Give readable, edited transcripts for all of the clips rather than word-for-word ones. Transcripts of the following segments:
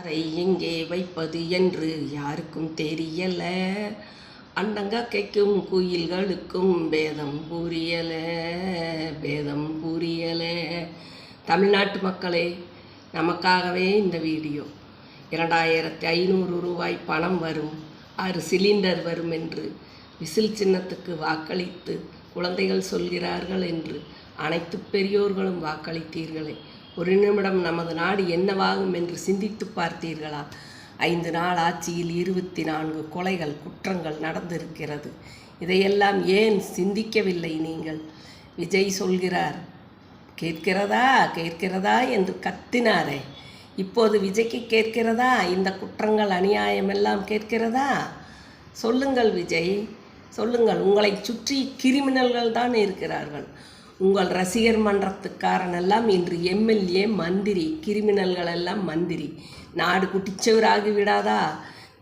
அதை எங்கே வைப்பது என்று யாருக்கும் தெரியல. அண்டங்காக்கைக்கும் குயில்களுக்கும் பேதம் புரியல. தமிழ்நாட்டு மக்களே, நமக்காகவே இந்த வீடியோ. 2500 ரூபாய் பணம் வரும், 6 சிலிண்டர் வரும் என்று விசில் சின்னத்துக்கு வாக்களித்து குழந்தைகள் சொல்கிறார்கள் என்று அனைத்து பெரியோர்களும் வாக்களித்தீர்களே. ஒரு நிமிடம் நமது நாடு என்னவாகும் என்று சிந்தித்து பார்த்தீர்களா? 5 நாள் ஆட்சியில் 24 கொலைகள், குற்றங்கள் நடந்திருக்கிறது. இதையெல்லாம் ஏன் சிந்திக்கவில்லை நீங்கள்? விஜய் சொல்கிறார், கேட்கிறதா என்று கத்தினாரே. இப்போது விஜய்க்கு கேட்கிறதா? இந்த குற்றங்கள், அநியாயமெல்லாம் கேட்கிறதா? சொல்லுங்கள் விஜய், சொல்லுங்கள். உங்களை சுற்றி கிரிமினல்கள் தான் இருக்கிறார்கள். உங்கள் ரசிகர் மன்றத்துக்காரனெல்லாம் இன்று எம்எல்ஏ, மந்திரி, கிரிமினல்கள் எல்லாம் மந்திரி. நாடு குட்டிச்சவராகி விடாதா?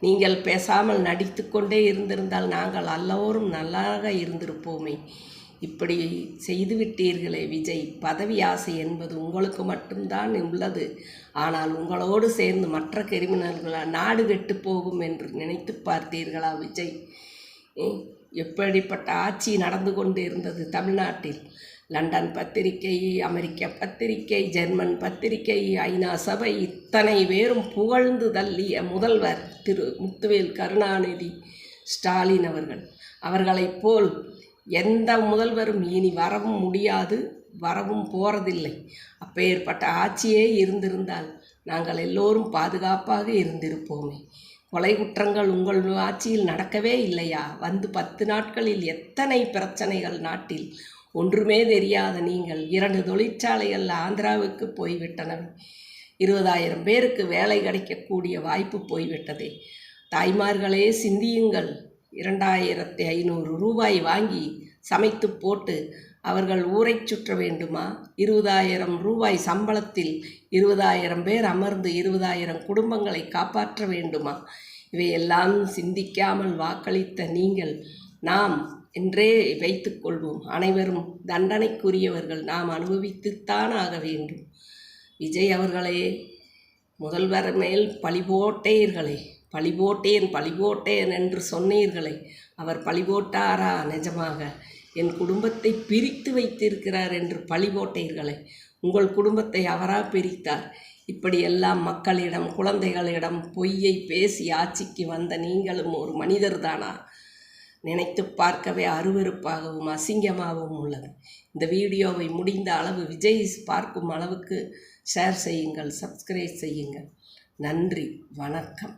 நீங்கள் பேசாமல் நடித்து கொண்டே இருந்திருந்தால் நாங்கள் எல்லோரும் நல்லாக இருந்திருப்போமே. இப்படி செய்துவிட்டீர்களே விஜய். பதவி ஆசை என்பது உங்களுக்கு மட்டும்தான் உள்ளது. ஆனால் உங்களோடு சேர்ந்து மற்ற கிரிமினல்களால் நாடு கெட்டு போகும் என்று நினைத்து பார்த்தீர்களா விஜய்? எப்படிப்பட்ட ஆட்சி நடந்து கொண்டு இருந்தது தமிழ்நாட்டில்? லண்டன் பத்திரிகை, அமெரிக்க பத்திரிகை, ஜெர்மன் பத்திரிகை, ஐநா சபை, இத்தனை பேரும் புகழ்ந்து தள்ளிய முதல்வர் திரு முத்துவேல் கருணாநிதி ஸ்டாலின் அவர்களைப் போல் எந்த முதல்வரும் இனி வரவும் முடியாது, வரவும் போறதில்லை. அப்பேற்பட்ட ஆட்சியே இருந்திருந்தால் நாங்கள் எல்லோரும் பாதுகாப்பாக இருந்திருப்போமே. கொலை குற்றங்கள் உங்கள் ஆட்சியில் நடக்கவே இல்லையா? வந்து 10 நாட்களில் எத்தனை பிரச்சனைகள் நாட்டில். ஒன்றுமே தெரியாத நீங்கள் 2 தொழிற்சாலைகள் ஆந்திராவுக்கு போய்விட்டன. 20,000 பேருக்கு வேலை கிடைக்கக்கூடிய வாய்ப்பு போய்விட்டதே. தாய்மார்களே சிந்தியுங்கள். 2500 ரூபாய் வாங்கி சமைத்து போட்டு அவர்கள் ஊரை சுற்ற வேண்டுமா? 20,000 ரூபாய் சம்பளத்தில் 20,000 பேர் அமர்ந்து 20,000 குடும்பங்களை காப்பாற்ற வேண்டுமா? இவையெல்லாம் சிந்திக்காமல் வாக்களித்த நீங்கள், நாம் என்றே வைத்துக்கொள்வோம், அனைவரும் தண்டனைக்குரியவர்கள், நாம் அனுபவித்துத்தான் ஆக வேண்டும். விஜய் அவர்களே, முதல்வர் மேல் பழி போட்டேன் என்று சொன்னீர்களே, அவர் பழி போட்டாரா? நிஜமாக என் குடும்பத்தை பிரித்து வைத்திருக்கிறார் என்று பழி போட்டீர்களே, உங்கள் குடும்பத்தை அவரா பிரித்தார்? இப்படியெல்லாம் மக்களிடம், குழந்தைகளிடம் பொய்யை பேசி ஆட்சிக்கு வந்த நீங்களும் ஒரு மனிதர் தானா? நினைத்து பார்க்கவே அருவருப்பாகவும் அசிங்கமாகவும் உள்ளது. இந்த வீடியோவை முடிந்த அளவு விஜய் பார்க்கும் அளவுக்கு ஷேர் செய்யுங்கள், சப்ஸ்கிரைப் செய்யுங்கள். நன்றி, வணக்கம்.